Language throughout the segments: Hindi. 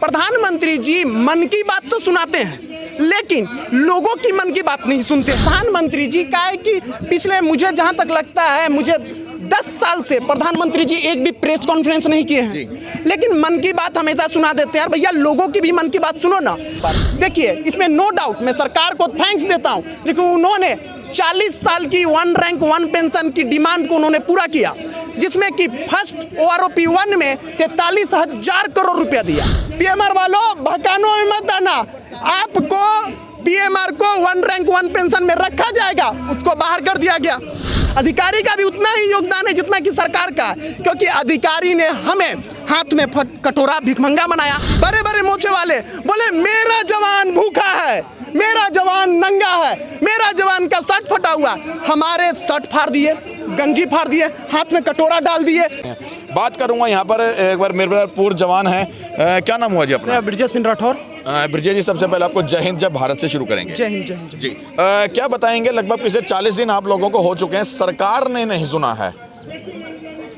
प्रधानमंत्री जी मन की बात तो सुनाते हैं लेकिन लोगों की मन की बात नहीं सुनते। प्रधानमंत्री जी का है कि पिछले मुझे जहां तक लगता है मुझे 10 साल से प्रधानमंत्री जी एक भी प्रेस कॉन्फ्रेंस नहीं किए हैं, लेकिन मन की बात हमेशा सुना देते हैं। यार भैया लोगों की भी मन की बात सुनो ना। देखिए इसमें नो डाउट मैं सरकार को थैंक्स देता हूं क्योंकि उन्होंने 40 साल की 1 रैंक 1 पेंशन की डिमांड को उन्होंने पूरा किया, जिसमें कि फर्स्ट OROP 1 में 43,000 करोड़ रुपया दिया। PMR वालों भकानो में मत आना, आपको PMR को 1 रैंक 1 पेंशन में रखा जाएगा, उसको बाहर कर दिया गया। अधिकारी का भी उतना ही योगदान है जितना कि सरकार का, क्योंकि अधिकारी ने हमें हाथ में कटोरा भिखमंगा बनाया। बड़े बड़े मोचे वाले बोले मेरा जवान भूखा है, मेरा जवान नंगा है, मेरा जवान का शर्ट फटा हुआ, हमारे शर्ट फाड़ दिए, गंजी फाड़ दिए, हाथ में कटोरा डाल दिए। बात करूंगा यहाँ पर एक बार मेरे पूर्व जवान है, क्या नाम हुआ जी अपना? ब्रजेश सिंह राठौर। ब्रजेश जी सबसे पहले आपको जय हिंद, जय भारत से शुरू करेंगे। जय हिंद, जय हिंद जी। क्या बताएंगे, लगभग पिछले 40 दिन आप लोगों को हो चुके हैं, सरकार ने नहीं सुना है,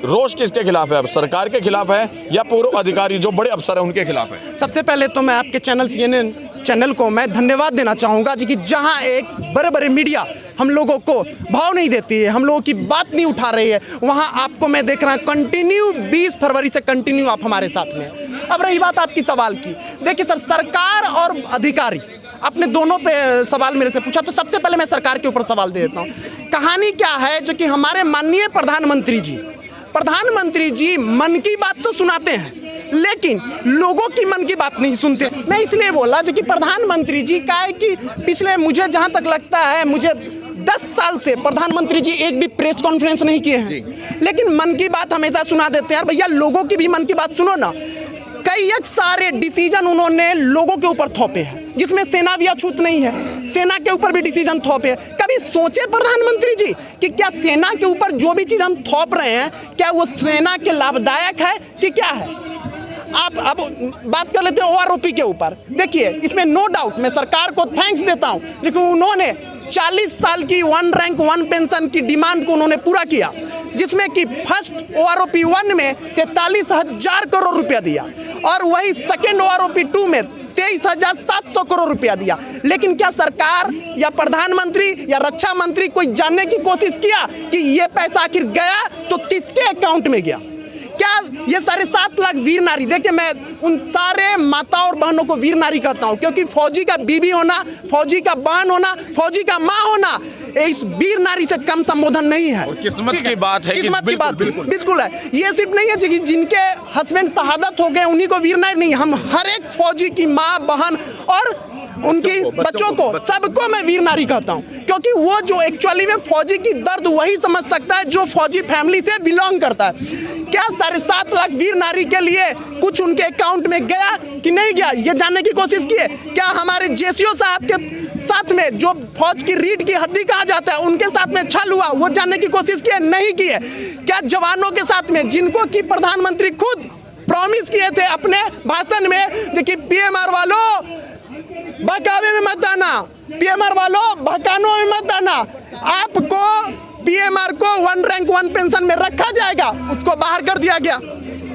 रोष किसके खिलाफ है? अब सरकार के खिलाफ है या पूर्व अधिकारी जो बड़े अफसर हैं उनके खिलाफ है? सबसे पहले तो मैं आपके चैनल CNN चैनल को मैं धन्यवाद देना चाहूँगा जी कि जहाँ एक बड़े बड़े मीडिया हम लोगों को भाव नहीं देती है, हम लोगों की बात नहीं उठा रही है, वहाँ आपको मैं देख रहा हूँ कंटिन्यू 20 फरवरी से कंटिन्यू आप हमारे साथ में। अब रही बात आपकी सवाल की, देखिए सर सरकार और अधिकारी आपने दोनों पे सवाल मेरे से पूछा, तो सबसे पहले मैं सरकार के ऊपर सवाल दे देता हूँ। कहानी क्या है जो कि हमारे माननीय प्रधानमंत्री जी मन की बात तो सुनाते हैं लेकिन लोगों की मन की बात नहीं सुनते। मैं इसलिए बोला जो कि प्रधानमंत्री जी का है कि पिछले मुझे जहां तक लगता है मुझे 10 साल से प्रधानमंत्री जी एक भी प्रेस कॉन्फ्रेंस नहीं किए हैं, लेकिन मन की बात हमेशा सुना देते हैं। यार भैया लोगों की भी मन की बात सुनो ना। कई सारे डिसीजन उन्होंने लोगों के ऊपर थोपे हैं, जिसमें सेना भी अछूत नहीं है, सेना के ऊपर भी डिसीजन थोपे हैं। कभी सोचे प्रधानमंत्री जी कि क्या सेना के ऊपर जो भी चीज़ हम थोप रहे हैं क्या वो सेना के लाभदायक है कि क्या है? आप अब बात कर लेते हैं OROP के ऊपर। देखिए इसमें नो डाउट मैं सरकार को थैंक्स देता हूं क्योंकि उन्होंने 40 साल की 1 रैंक 1 पेंशन की डिमांड को उन्होंने पूरा किया, जिसमें कि फर्स्ट OROP 1 में 43,000 करोड़ रुपया दिया और वही सेकेंड OROP 2 में 23,700 करोड़ रुपया दिया। लेकिन क्या सरकार या प्रधानमंत्री या रक्षा मंत्री कोई जानने की कोशिश किया कि ये पैसा आखिर गया तो किसके अकाउंट में गया? क्या ये 7.5 लाख वीर नारी, देखिए मैं उन सारे माता और बहनों को वीर नारी कहता हूँ क्योंकि फौजी का बीबी होना, फौजी का बहन होना, फौजी का माँ होना इस वीर नारी से कम संबोधन नहीं है। और किस्मत की बात है, किस्मत की बात बिल्कुल है। ये सिर्फ नहीं है कि जिनके हस्बैंड शहादत हो गए उन्हीं को वीर नारी नहीं, हम हर एक फौजी की माँ बहन और उनकी बच्चों को सबको मैं वीर नारी कहता हूं क्योंकि वो जो एक्चुअली में फौजी की दर्द वही समझ सकता है जो फौजी फैमिली से बिलोंग करता है। क्या 7.5 लाख वीर नारी के लिए कुछ उनके अकाउंट में गया कि नहीं गया ये जानने की कोशिश किए? क्या हमारे JCO साहब के साथ में जो फौज की रीढ़ की हड्डी कहा जाता है उनके साथ में छल हुआ वो जानने की कोशिश किए? नहीं किए। क्या जवानों के साथ में जिनको कि प्रधानमंत्री खुद प्रॉमिस किए थे अपने भाषण में कि PMR वालों बहकावे में मत आना, PMR वालों भकानो में मत आना, आपको PMR को 1 रैंक 1 पेंशन में रखा जाएगा, उसको बाहर कर दिया गया,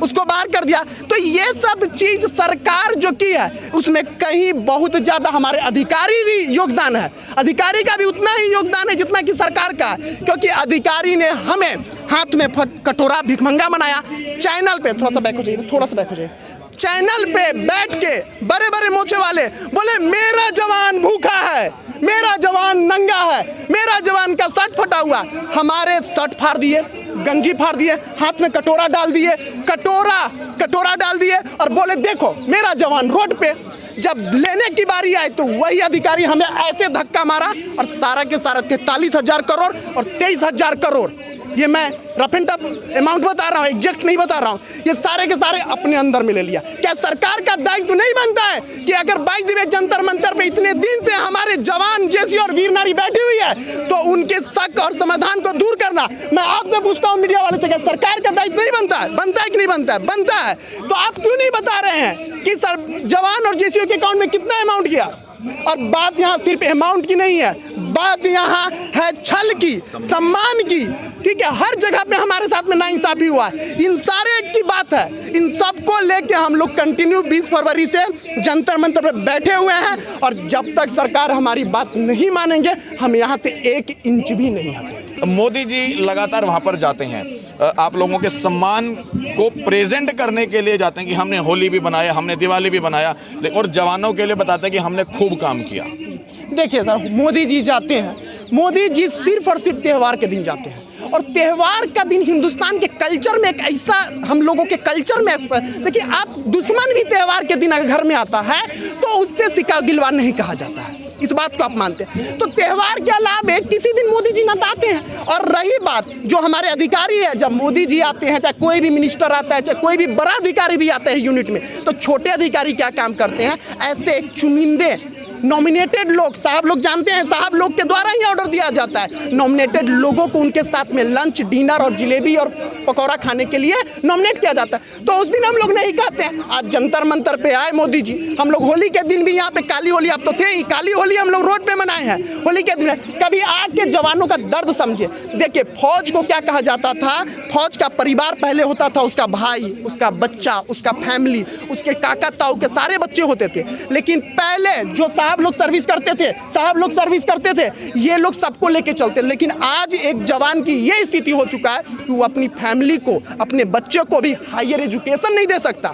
उसको बाहर कर दिया। तो ये सब चीज सरकार जो की है उसमें कहीं बहुत ज्यादा हमारे अधिकारी भी योगदान है। अधिकारी का भी उतना ही योगदान है जितना कि सरकार का, क्योंकि अधिकारी ने हमें हाथ में कटोरा भिखमंगा बनाया। चैनल पे थोड़ा सा बैक हो जाइए, चैनल पे बैठ के बड़े बड़े मोचे वाले बोले मेरा जवान भूखा है, मेरा जवान नंगा है, मेरा जवान का शर्ट फटा हुआ, हमारे शर्ट फाड़ दिए, गंजी फाड़ दिए, हाथ में कटोरा डाल दिए, कटोरा डाल दिए और बोले देखो मेरा जवान रोड पे। जब लेने की बारी आई तो वही अधिकारी हमें ऐसे धक्का मारा और सारा के सारा 43,000 करोड़ और 23,000 करोड़, ये मैं रफ एंड टफ अमाउंट बता रहा हूँ, एग्जैक्ट नहीं बता रहा हूँ, ये सारे के सारे अपने अंदर में ले लिया। क्या सरकार का दायित्व नहीं बनता है कि अगर 22 दिवस जंतर मंतर पे इतने दिन से हमारे जवान JCO और वीर नारी बैठी हुई है तो उनके शक और समाधान को दूर करना? मैं आपसे पूछता हूँ मीडिया वाले से, क्या सरकार का दायित्व नहीं बनता है? बनता है कि नहीं बनता है? बनता है। तो आप क्यों नहीं बता रहे हैं कि सर जवान और JCO के अकाउंट में कितना अमाउंट गया? और बात यहाँ सिर्फ अमाउंट की नहीं है, बात यहाँ है छल की, सम्मान की, ठीक है। हर जगह पे हमारे साथ में नाइंसाफी हुआ है, इन सारे की बात है। इन सबको लेके हम लोग कंटिन्यू 20 फरवरी से जंतर मंतर पे बैठे हुए हैं और जब तक सरकार हमारी बात नहीं मानेंगे हम यहाँ से 1 इंच भी नहीं हटेंगे। मोदी जी लगातार वहाँ पर जाते हैं, आप लोगों के सम्मान को प्रेजेंट करने के लिए जाते हैं कि हमने होली भी बनाया, हमने दिवाली भी बनाया, और जवानों के लिए बताते हैं कि हमने खूब काम किया। देखिए सर, मोदी जी जाते हैं, मोदी जी सिर्फ और सिर्फ त्यौहार के दिन जाते हैं, और त्यौहार का दिन हिंदुस्तान के कल्चर में एक ऐसा, हम लोगों के कल्चर में, देखिए आप दुश्मन भी त्यौहार के दिन अगर घर में आता है तो उससे सिक्का गिलवान नहीं कहा जाता है, इस बात को आप मानते हैं। तो त्यौहार के अलावा किसी दिन मोदी जी नताते हैं। और रही बात जो हमारे अधिकारी है, जब मोदी जी आते हैं, चाहे कोई भी मिनिस्टर आता है, चाहे कोई भी बड़ा अधिकारी भी आता है यूनिट में, तो छोटे अधिकारी क्या काम करते हैं, ऐसे एक चुनिंदे नॉमिनेटेड लोग, साहब लोग जानते हैं, साहब लोग के द्वारा ही ऑर्डर दिया जाता है, नॉमिनेटेड लोगों को उनके साथ में लंच, डिनर और जिलेबी और पकौड़ा खाने के लिए नॉमिनेट किया जाता है। तो उस दिन हम लोग नहीं कहते हैं। आज जंतर मंतर पे आए मोदी जी, हम लोग होली के दिन भी यहाँ पे काली होली, अब तो थे ही, काली होली हम लोग रोड पे मनाए हैं। होली के दिन कभी आके जवानों का दर्द समझे। देखिए फौज को क्या कहा जाता था, फौज का परिवार पहले होता था, उसका भाई, उसका बच्चा, उसका फैमिली, उसके काका ताऊ के सारे बच्चे होते थे। लेकिन पहले जो साहब लोग सर्विस करते थे, साहब लोग सर्विस करते थे, ये लोग सबको लेके चलते। लेकिन आज एक जवान की ये स्थिति हो चुका है कि वो अपनी फैमिली को, अपने बच्चे को भी हायर एजुकेशन नहीं दे सकता,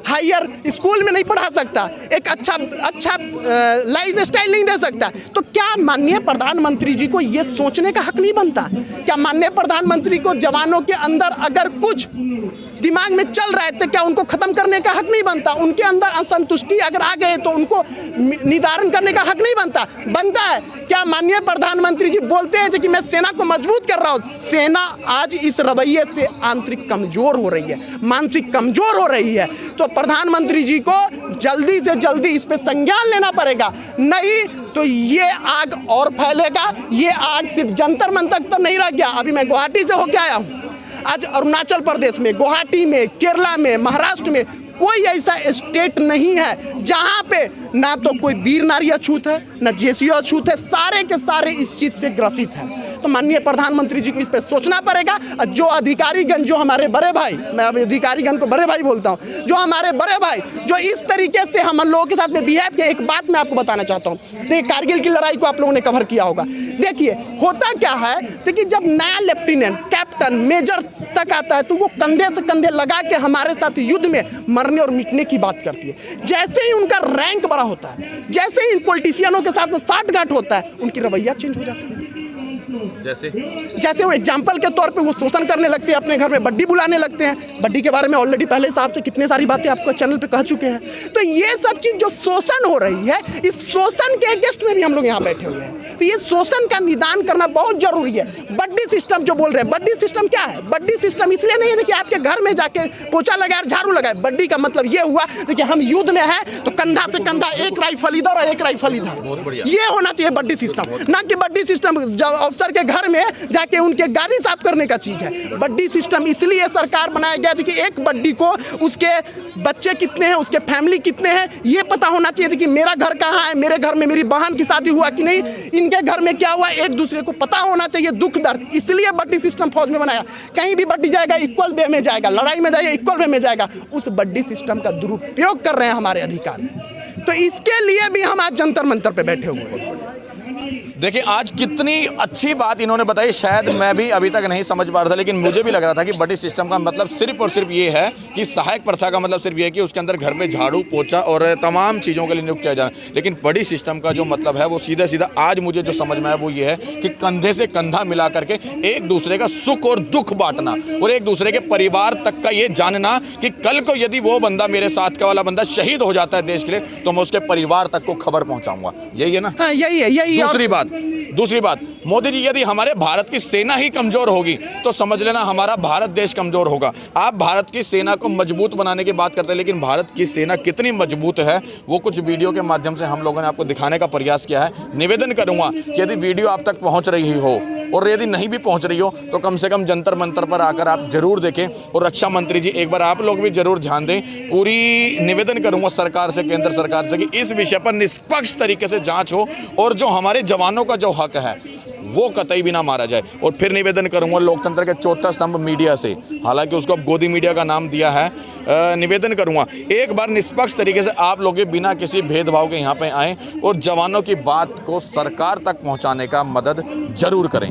हायर स्कूल में नहीं पढ़ा सकता, एक अच्छा लाइफ स्टाइल नहीं दे सकता। तो क्या माननीय प्रधानमंत्री जी को ये सोचने का हक नहीं बनता? क्या माननीय प्रधानमंत्री को जवानों के अंदर अगर कुछ दिमाग में चल रहा है तो क्या उनको खत्म करने का हक नहीं बनता? उनके अंदर असंतुष्टि अगर आ गए तो उनको निवारण करने का हक नहीं बनता? बनता है। क्या माननीय प्रधानमंत्री जी बोलते हैं कि मैं सेना को मजबूत कर रहा हूँ? सेना आज इस रवैये से आंतरिक कमजोर हो रही है, मानसिक कमजोर हो रही है। तो प्रधानमंत्री जी को जल्दी से जल्दी इस पर संज्ञान लेना पड़ेगा, नहीं तो ये आग और फैलेगा। ये आग सिर्फ जंतर मंतर तक तो नहीं रह गया। अभी मैं गुवाहाटी से होके आया हूँ, आज अरुणाचल प्रदेश में, गुवाहाटी में, केरला में, महाराष्ट्र में कोई ऐसा स्टेट नहीं है जहां पे ना तो कोई वीर नारी अछूत है, ना जेसीओ अछूत है, सारे के सारे इस चीज़ से ग्रसित हैं। तो माननीय प्रधानमंत्री जी को इस पर सोचना पड़ेगा। जो अधिकारीगण, जो हमारे बड़े भाई, मैं अब अधिकारीगण को बड़े भाई बोलता हूँ, जो हमारे बड़े भाई जो इस तरीके से हम लोगों के साथ में बिहेव किया। एक बात मैं आपको बताना चाहता हूँ, देखिए कारगिल की लड़ाई को आप लोगों ने कवर किया होगा। देखिए होता क्या है, देखिए जब नया लेफ्टिनेंट, कैप्टन, मेजर तक आता है तो वो कंधे से कंधे लगा के हमारे साथ युद्ध में मरने और मिटने की बात करती है। जैसे ही उनका रैंक बड़ा होता है, जैसे ही इन पॉलिटिशियनों के साथ में साठगांठ होता है, उनकी रवैया चेंज हो जाती है। जैसे वो एग्जाम्पल के तौर पे वो शोषण करने लगते हैं, अपने घर में बड्डी बुलाने लगते हैं। बड्डी के बारे में ऑलरेडी पहले साहब से कितने सारी बातें आपको चैनल पे कह चुके हैं। तो ये सब चीज़ जो शोषण हो रही है, इस शोषण के अगेंस्ट में भी हम लोग यहाँ बैठे हुए हैं। तो ये शोषण का निदान करना बहुत जरूरी है। बड्डी सिस्टम जो बोल रहे हैं, बड्डी सिस्टम क्या है? बड्डी सिस्टम इसलिए नहीं है कि आपके घर में जाके पोछा लगाए, झाड़ू लगाए। बड्डी का मतलब ये हुआ कि हम युद्ध में हैं तो कंधा से कंधा, एक राइफल इधर और एक राइफल इधर, ये होना चाहिए बड्डी सिस्टम। ना कि बड्डी सिस्टम अफसर के घर में जाके उनके गाड़ी साफ करने का चीज है। बड्डी सिस्टम इसलिए सरकार बनाया गया कि एक बड्डी को उसके बच्चे कितने हैं, उसके फैमिली कितने हैं, ये पता होना चाहिए कि मेरा घर कहाँ है, मेरे घर में मेरी बहन की शादी हुआ कि नहीं, इनके घर में क्या हुआ, एक दूसरे को पता होना चाहिए दुख दर्द। इसलिए बड्डी सिस्टम फौज में बनाया। कहीं भी बड्डी जाएगा इक्वल वे में जाएगा, लड़ाई में जाएगा इक्वल वे में जाएगा। उस बड्डी सिस्टम का दुरुपयोग कर रहे हैं हमारे अधिकारी। तो इसके लिए भी हम आज जंतर मंतर पे बैठे हुए हैं। देखिए आज कितनी अच्छी बात इन्होंने बताई, शायद मैं भी अभी तक नहीं समझ पा रहा था, लेकिन मुझे भी लग रहा था कि बड्डी सिस्टम का मतलब सिर्फ और सिर्फ ये है कि सहायक प्रथा का मतलब सिर्फ ये है कि उसके अंदर घर में झाड़ू पोछा और तमाम चीज़ों के लिए नियुक्त किया जाए। लेकिन बड्डी सिस्टम का जो मतलब है वो सीधा सीधा आज मुझे जो समझ में आया वो ये है कि कंधे से कंधा मिला करके एक दूसरे का सुख और दुख बांटना, और एक दूसरे के परिवार तक का ये जानना कि कल को यदि वो बंदा, मेरे साथ का वाला बंदा शहीद हो जाता है देश के लिए, तो मैं उसके परिवार तक को खबर पहुँचाऊँगा। यही है ना? हाँ, यही है, यही। दूसरी बात, मोदी जी यदि हमारे भारत की सेना ही कमजोर होगी तो समझ लेना हमारा भारत देश कमजोर होगा। आप भारत की सेना को मजबूत बनाने की बात करते हैं, लेकिन भारत की सेना कितनी मजबूत है वो कुछ वीडियो के माध्यम से हम लोगों ने आपको दिखाने का प्रयास किया है। निवेदन करूंगा कि यदि वीडियो आप तक पहुंच रही हो और यदि नहीं भी पहुंच रही हो तो कम से कम जंतर मंतर पर आकर आप जरूर देखें। और रक्षा मंत्री जी, एक बार आप लोग भी जरूर ध्यान दें। पूरी निवेदन करूंगा सरकार से, केंद्र सरकार से, कि इस विषय पर निष्पक्ष तरीके से जांच हो और जो हमारे जवानों का जो हक है वो कतई भी ना मारा जाए। और फिर निवेदन करूंगा लोकतंत्र के चौथा स्तंभ मीडिया से, हालांकि उसको अब गोदी मीडिया का नाम दिया है, निवेदन करूंगा एक बार निष्पक्ष तरीके से आप लोग बिना किसी भेदभाव के यहाँ पे आएँ और जवानों की बात को सरकार तक पहुँचाने का मदद जरूर करें।